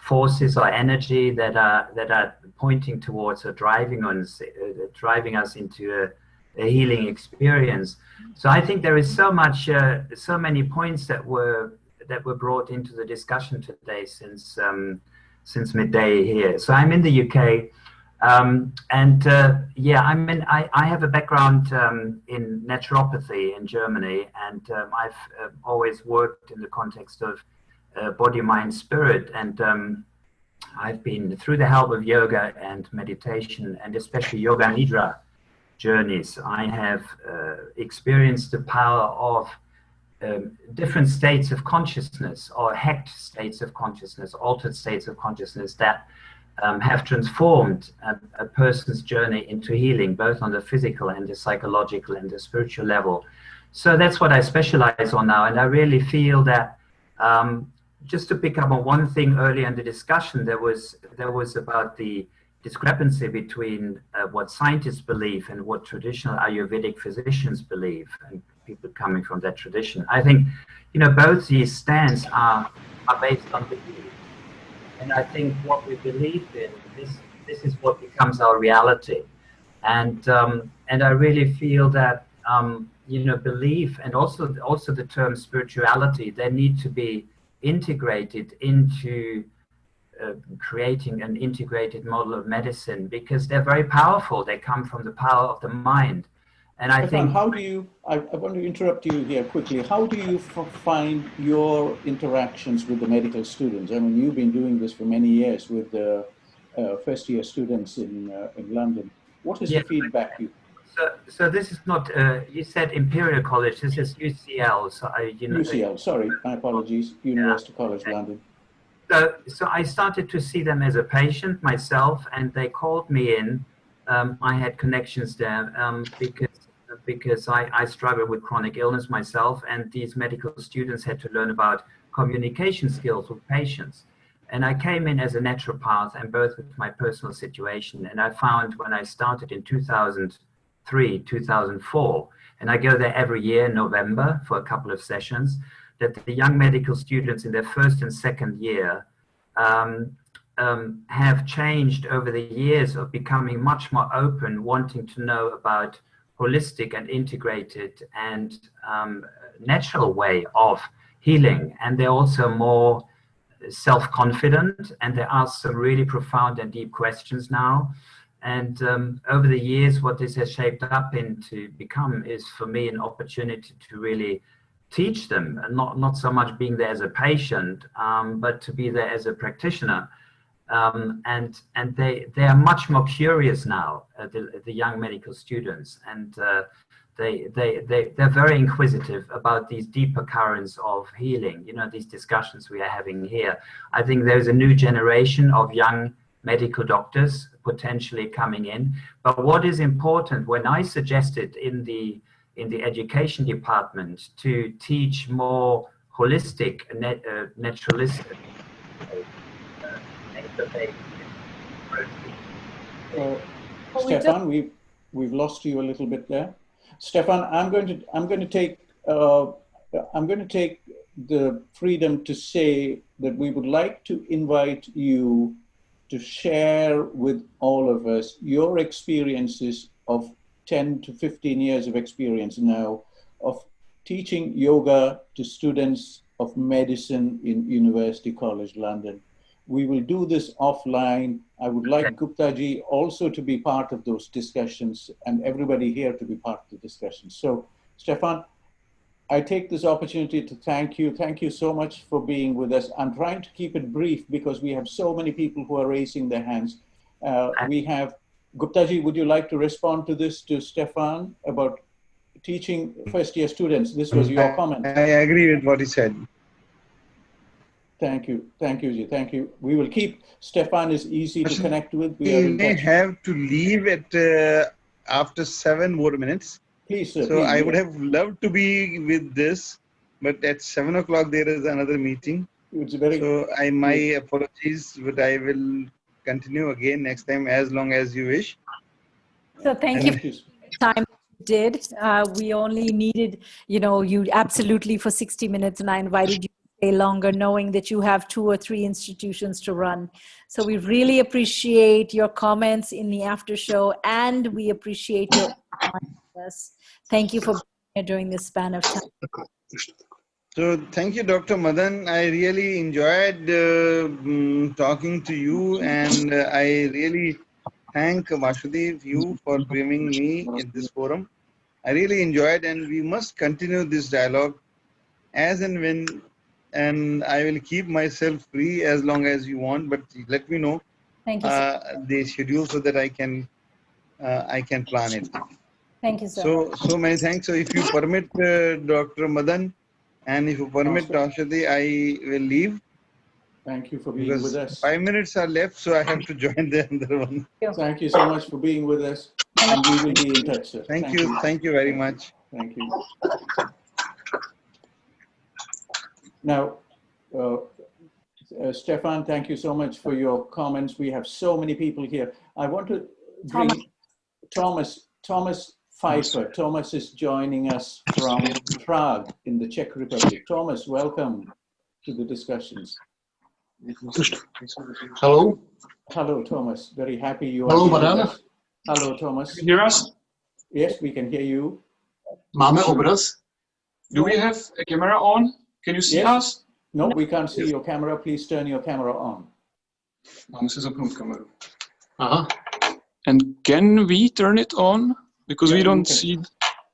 forces or energy that are pointing towards or driving us into a healing experience. So I think there is so many points that were brought into the discussion today since midday here. So I'm in the UK. Yeah, I have a background in naturopathy in Germany, and I've always worked in the context of body, mind, spirit, and I've been through the help of yoga and meditation, and especially yoga nidra journeys. I have experienced the power of different states of consciousness, or hacked states of consciousness, altered states of consciousness that have transformed a person's journey into healing, both on the physical and the psychological and the spiritual level. So that's what I specialize on now. And I really feel that, just to pick up on one thing earlier in the discussion, there was about the discrepancy between what scientists believe and what traditional Ayurvedic physicians believe, and people coming from that tradition. I think, you know, both these stands are based on belief. And I think what we believe in, this is what becomes our reality. And I really feel that, you know, belief and also the term spirituality, they need to be integrated into creating an integrated model of medicine, because they're very powerful. They come from the power of the mind. And I think, how do you, I want to interrupt you here quickly. How do you find your interactions with the medical students? I mean, you've been doing this for many years with the first-year students in London. What is the feedback you? So this is not, you said Imperial College, this is UCL. So UCL, sorry, my apologies, University College London. So I started to see them as a patient myself, and they called me in. I had connections there because I struggled with chronic illness myself, and these medical students had to learn about communication skills with patients. And I came in as a naturopath, and both with my personal situation. And I found when I started in 2003, 2004, and I go there every year in November for a couple of sessions, that the young medical students in their first and second year have changed over the years of becoming much more open, wanting to know about holistic and integrated and natural way of healing. And they're also more self-confident, and they ask some really profound and deep questions now. And over the years, what this has shaped up into become is, for me, an opportunity to really teach them, and not so much being there as a patient, but to be there as a practitioner. And they are much more curious now, the young medical students, and they're very inquisitive about these deeper currents of healing. You know, these discussions we are having here. I think there's a new generation of young medical doctors potentially coming in. But what is important, when I suggested in the education department to teach more holistic, naturalistic, Stephan, we've lost you a little bit there. Stephan, I'm going to take the freedom to say that we would like to invite you to share with all of us your experiences of 10 to 15 years of experience now of teaching yoga to students of medicine in University College London. We will do this offline. I would like Guptaji also to be part of those discussions, and everybody here to be part of the discussion. So, Stephan, I take this opportunity to thank you. Thank you so much for being with us. I'm trying to keep it brief because we have so many people who are raising their hands. We have, Guptaji, would you like to respond to this, to Stephan, about teaching first-year students? This was your comment. I agree with what he said. Thank you. Thank you, Ji. Thank you. We will keep, Stephan is easy to connect with. We may have to leave at after 7 more minutes. Please, sir. So please, I would have loved to be with this, but at 7 o'clock there is another meeting. It's very, so my apologies, but I will continue again next time as long as you wish. So thank you for your time. did. We only needed, you absolutely for 60 minutes, and I invited you to stay longer, knowing that you have 2 or 3 institutions to run. So we really appreciate your comments in the after show, and we appreciate your us. Thank you for being here during this span of time. So thank you, Dr. Madan. I really enjoyed talking to you, and I really thank Vasudev, you for bringing me in this forum. I really enjoyed, and we must continue this dialogue as and when, and I will keep myself free as long as you want, but let me know Thank you, sir. the schedule so that I can plan it. Thank you, sir. So many thanks. So if you permit, Dr. Madan, and if you permit, Ashadi, I will leave. Thank you for being with us. 5 minutes are left, so I have to join the other one. Thank you so much for being with us. And we will be in touch, sir. Thank you. Thank you very much. Thank you. Now, Stephan, thank you so much for your comments. We have so many people here. I want to bring Tomas Pfeiffer. Tomas is joining us from Prague in the Czech Republic. Tomas, welcome to the discussions. Hello. Hello, Tomas. Very happy you are Hello, here with Madan. us. Hello, Tomas. Can you hear us? Yes, we can hear you. Máme obraz. Do we have a camera on? Can you see us? No, we can't see your camera. Please turn your camera on. Máme si zapnout kameru. Aha. And can we turn it on? Because we don't see.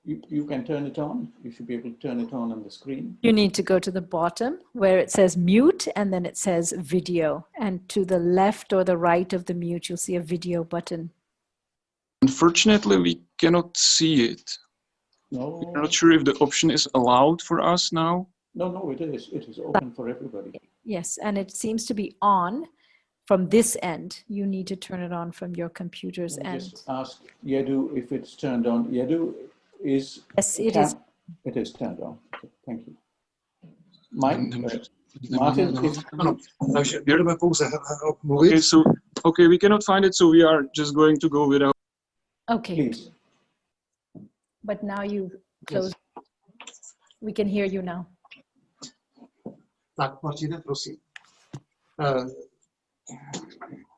You can turn it on. You should be able to turn it on the screen. You need to go to the bottom where it says mute, and then it says video. And to the left or the right of the mute, you'll see a video button. Unfortunately, we cannot see it. No. We're not sure if the option is allowed for us now. No, it is. It is open for everybody. Yes, and it seems to be on from this end. You need to turn it on from your computer's end. Just ask Yedu if it's turned on. Yedu is. Yes, it is. It is turned on. Okay, thank you. Martin, okay, we cannot find it, so we are just going to go without. Okay. Please. But now you close. We can hear you now. Tak, Martine, prosím.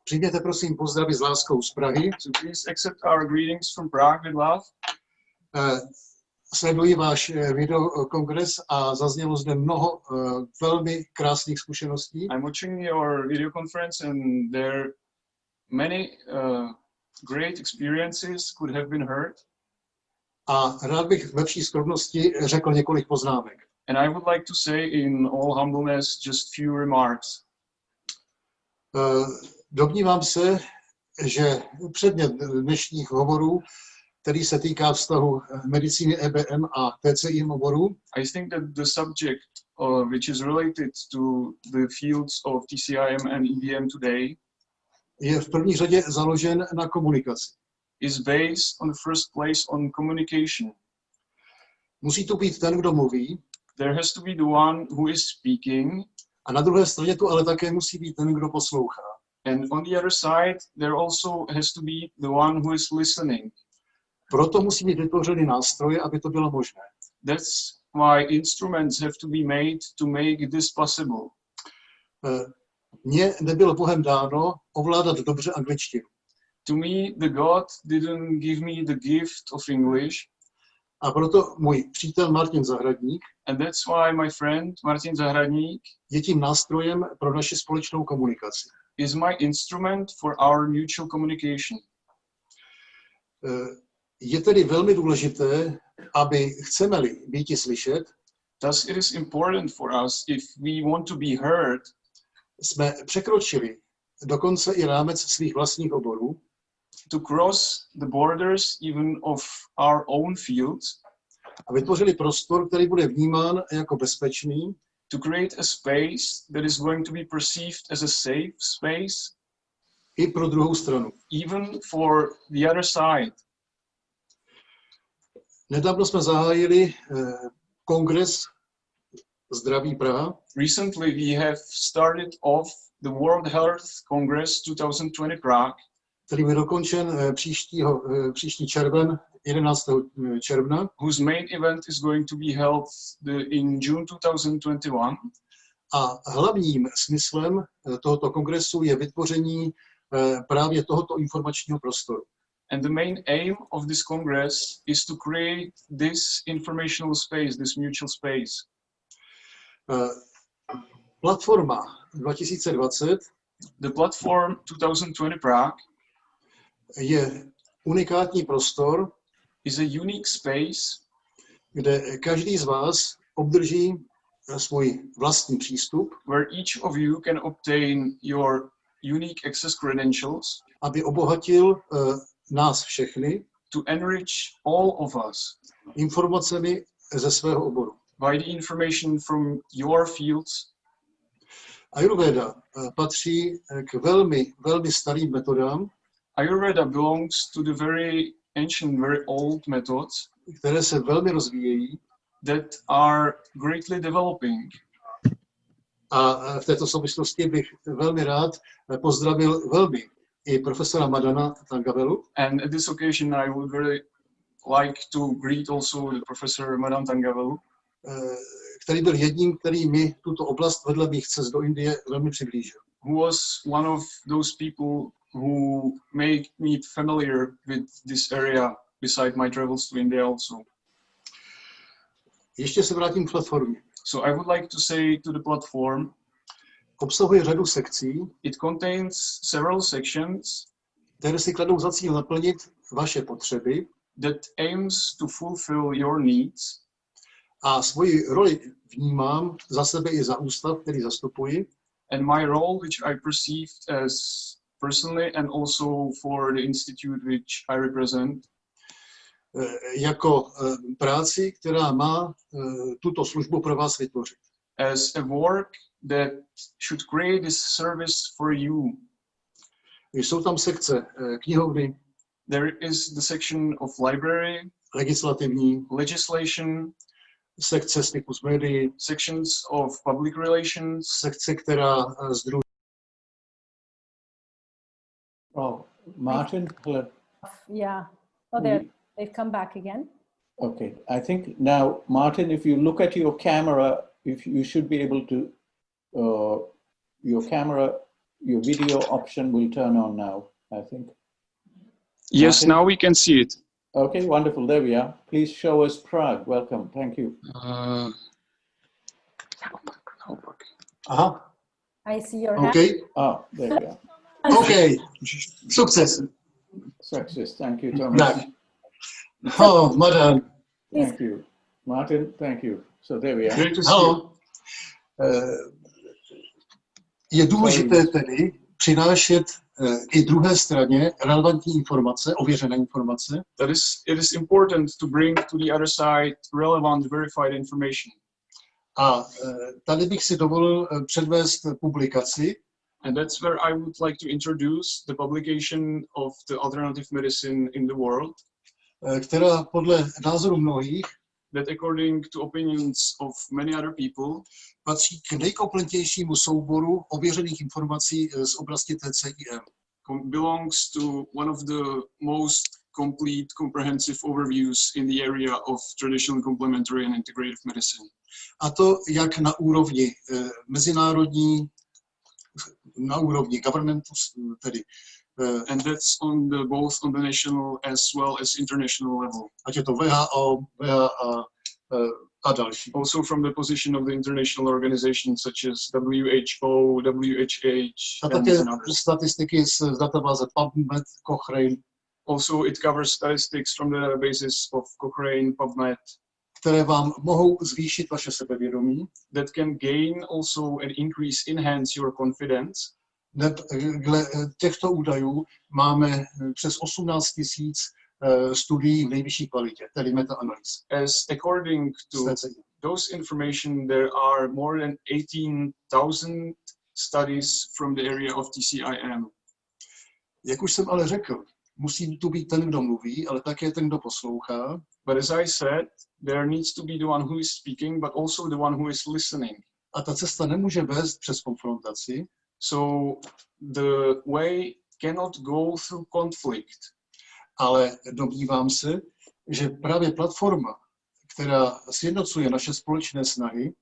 Přijměte prosím pozdravy s láskou z Prahy. So please accept our greetings from Prague with love. Sleduji váš videokongres a zaznělo zde mnoho velmi krásných zkušeností. I'm watching your video conference and there many great experiences could have been heard. A rád bych ve vší skromnosti řekl několik poznámek. And I would like to say in all humbleness just few remarks. Domnívám se, že předmět dnešních hovorů, který se týká vztahu medicíny EBM a TCIM oborů, I think that the subject which is related to the fields of TCIM and EBM today je v první řadě založen na komunikaci. Is based on the first place on communication. Musí to být ten, kdo mluví. There has to be the one who is speaking. A na druhé straně tu ale také musí být ten, kdo poslouchá. And on the other side, there also has to be the one who is listening. Proto musí být vytvořeny nástroje, aby to bylo možné. That's why instruments have to be made to make this possible. Mně nebylo Bohem dáno ovládat dobře angličtinu. To me, the God didn't give me the gift of English. A proto můj přítel Martin Zahradník And that's why my friend Martin Zahradník je tím nástrojem pro naši společnou komunikaci. Is my instrument for our mutual communication. Je tedy velmi důležité, aby chceme-li býti slyšet, thus it is important for us if we want to be heard, jsme překročili dokonce i rámec svých vlastních oborů, to cross the borders even of our own fields, a vytvořili prostor, který bude vnímán jako bezpečný, to create a space that is going to be perceived as a safe space, i pro druhou stranu. even for the other side. Nedávno jsme zahájili kongres Zdraví Praha. Recently we have started off the World Health Congress 2020 Prague. který bude dokončen příští červen, 11. června. Whose main event is going to be held in June 2021. A hlavním smyslem tohoto kongresu je vytvoření právě tohoto informačního prostoru. And the main aim of this Congress is to create this informational space, this mutual space. Platforma 2020 The platform 2020 Prague je unikátní prostor, is a unique space kde každý z vás obdrží svůj vlastní přístup, where each of you can obtain your unique access credentials, aby obohatil nás všechny to enrich all of us informacemi ze svého oboru. by the information from your fields. Ayurveda patří k velmi starým metodám, Ayurveda belongs to the very ancient, very old methods které se velmi rozvíjejí. that are greatly developing. A v této souvislosti bych velmi rád pozdravil velmi i profesora Madana Tangavelu, And at this occasion, I would very like to greet also the professor Madan Tangavelu, který byl jedním, který mi tuto oblast vedle mých cest do Indie velmi přiblížil. who was one of those people who made me familiar with this area beside my travels to India also. Ještě se vrátím k platformě. So I would like to say to the platform, Obsahuje řadu sekcí, it contains several sections které si kladou za cíl naplnit vaše potřeby that aims to fulfill your needs. a svoji roli vnímám za sebe i za ústav, který zastupuji, And my role, which I perceived as personally and also for the institute which I represent, jako práci, která má tuto službu pro vás vytvořit. as a work that should create this service for you. Jsou tam sekce knihovny, There is the section of library, legislativní, legislation, sekce styku s médií, sections of public relations, sekce, která sdružuje. Oh, Martin, hello. Yeah. Oh, they've come back again. Okay, I think now, Martin, if you look at your camera, if you should be able to, your camera, your video option will turn on now, I think. yes, Martin? now we can see it. Okay, wonderful, there we are. Please show us Prague, welcome, thank you. Aha, I see your hand. OK, Oh, there we are. OK, sukces. Success, thank you, Thomas. Tak. Oh, Madan. Thank you. Martin, thank you. So there we are. Great to see you. Halo. Je důležité tedy přinášet i druhé straně relevantní informace, ověřené informace, It is important to bring to the other side relevant, verified information. a tady bych si dovolil předvést publikaci, And that's where I would like to introduce the publication of the alternative medicine in the world, která podle názoru mnohých that according to opinions of many other people, patří k nejkompletnějšímu souboru ověřených informací z oblasti TCIM. belongs to one of the most complete, comprehensive overviews in the area of traditional complementary and integrative medicine. A to jak na úrovni mezinárodní, na úrovni governmentu, tedy And that's on the both on the national as well as international level. ať je to WHO, VHA a další. Also from the position of the international organizations such as WHO, WHH, A and také others. statistiky z databáze PubMed, Cochrane, Also, it covers statistics from the databases of Cochrane, PubMed, které vám mohou zvýšit vaše sebevědomí. that can gain also and increase, enhance your confidence. Dle těchto údajů máme přes 18 000 studií v nejvyšší kvalitě, tedy meta-analýz. As according to those information, there are more than 18,000 studies from the area of TCIM. Jak už jsem ale řekl, musí tu být ten, kdo mluví, ale také ten, kdo poslouchá. But as I said, there needs to be the one who is speaking, but also the one who is listening. A ta cesta nemůže vést přes konfrontaci, So the way cannot go through conflict. Ale domnívám se, že právě platforma, která sjednocuje naše společné snahy,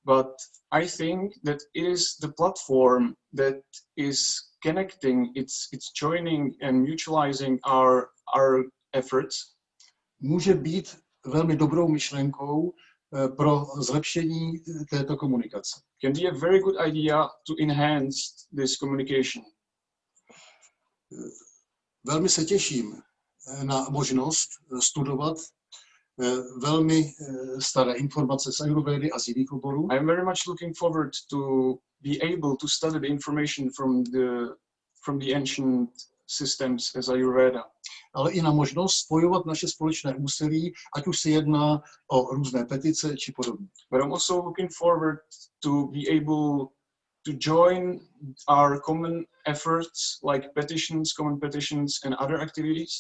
but I think that it is the platform that is connecting, it's joining and mutualizing our efforts. Může být velmi dobrou myšlenkou pro zlepšení této komunikace. Can be a very good idea to enhance this communication. Velmi se těším na možnost studovat velmi staré informace z Ayurvedy a z jiných oborů. I am very much looking forward to be able to study the information from the ancient systems as Ayurveda. Ale i na možnost spojovat naše společné úsilí, ať už se jedná o různé petice či podobně. But I'm also looking forward to be able to join our common efforts like petitions, common petitions and other activities.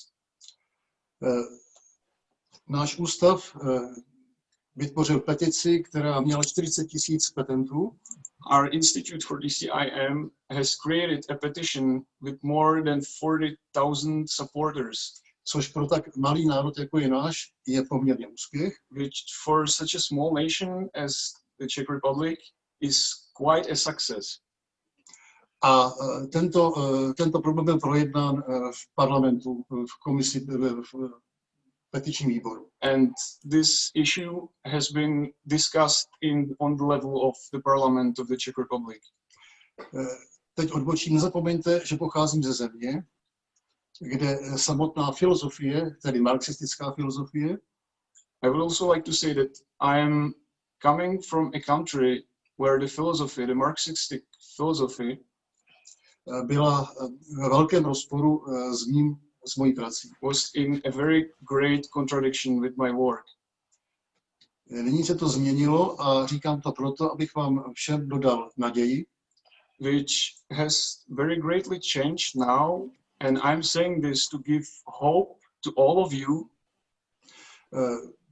Náš ústav vytvořil petici, která měla 40 000 petentů. Our Institute for DCIM has created a petition with more than 40,000 supporters. Což pro tak malý národ, jako je náš, je poměrně úspěch. Which for such a small nation as the Czech Republic is quite a success. A tento problém byl projednán v parlamentu, v komisi, v petičním výboru. And this issue has been discussed on the level of the parliament of the Czech Republic. Teď odbočím, nezapomeňte, že pocházím ze země, kde samotná filozofie, tedy marxistická filozofie, I would also like to say that I am coming from a country where the philosophy, the Marxistic philosophy, byla ve velkém rozporu s mojí prací. Was in a very great contradiction with my work. Nyní se to změnilo a říkám to proto, abych vám všem dodal naději. Which has very greatly changed now, and I'm saying this to give hope to all of you.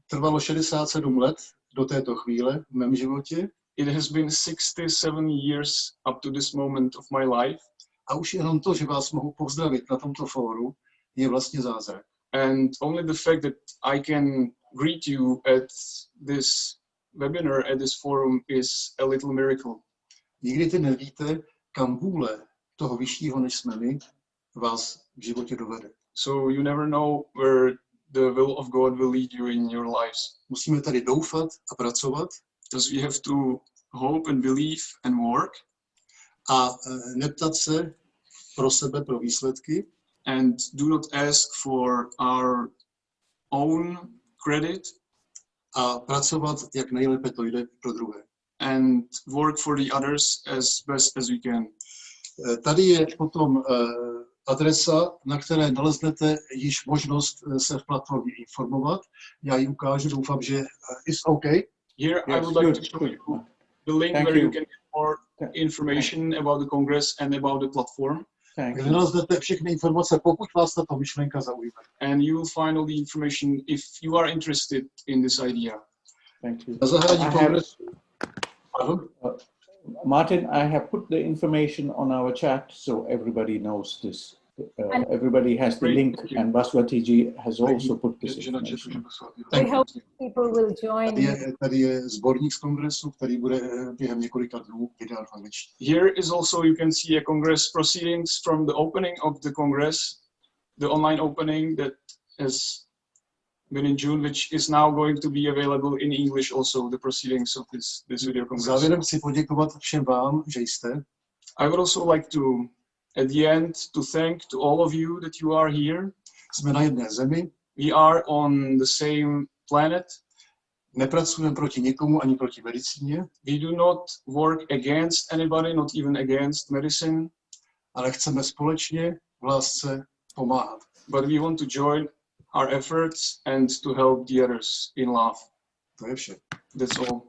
Trvalo 67 let do této chvíle v mém životě. It has been 67 years up to this moment of my life. A už jenom to, že vás mohu pozdravit na tomto fóru, je vlastně zázrak. And only the fact that I can greet you at this webinar, at this forum, is a little miracle. Nikdy ty nevíte, kam vůle toho vyššího, než jsme my, vás v životě dovede. So you never know where the will of God will lead you in your lives. Musíme tady doufat a pracovat. Because we have to hope and believe and work. A neptat se pro sebe, pro výsledky. And do not ask for our own credit. A pracovat, jak nejlépe to jde pro druhé. And work for the others as best as we can. Tady je potom adresa, na které naleznete již možnost se v platformě informovat. Já ji ukážu, doufám, že it's okay. Here I would like to show you the link where you can get more information about the Congress and about the platform. Kde naleznete všechny informace, pokud vás tato myšlenka zaujme. And you will find all the information if you are interested in this idea. Thank you. Na zahájení kongresu. Martin, I have put the information on our chat so everybody knows this. Everybody has the link, and Bhaswati ji has also put this information. We hope people will join. Tady je sborník z kongresu, který bude během několika dnů vydán v angličtině. Here is also, you can see a Congress proceedings from the opening of the Congress, the online opening that has been in June, which is now going to be available in English also, the proceedings of this video congress. Závěrem chci poděkovat všem vám, že jste. I would also like to, at the end, to thank to all of you that you are here. Jsme na jedné zemi. We are on the same planet. Nepracujeme proti nikomu ani proti medicíně. We do not work against anybody, not even against medicine. Ale chceme společně v lásce pomáhat. But we want to join our efforts and to help the others in love. To je vše. That's all.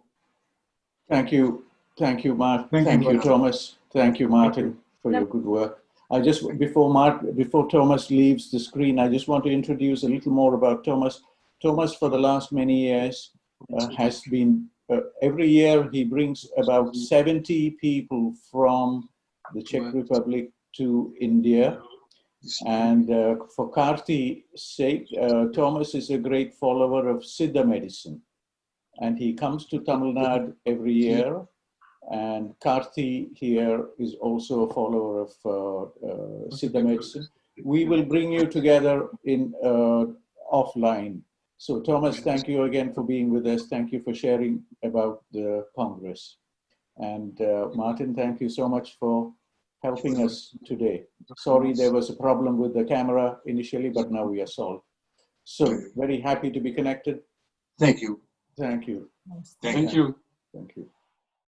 Thank you, Mark. Thank you, Thomas. Thank you, Martin, for your good work. I just before Thomas leaves the screen, I just want to introduce a little more about Thomas. Thomas, for the last many years, has been every year he brings about 70 people from the Czech Republic to India And for Karti's sake, Thomas is a great follower of Siddha medicine. And he comes to Tamil Nadu every year. And Karti here is also a follower of Siddha medicine. We will bring you together in offline. So Thomas, thank you again for being with us. Thank you for sharing about the Congress. And Martin, thank you so much for helping us today. Sorry, there was a problem with the camera initially, but now we are solved. So very happy to be connected. Thank you. Thank you. Thank you. Thank you.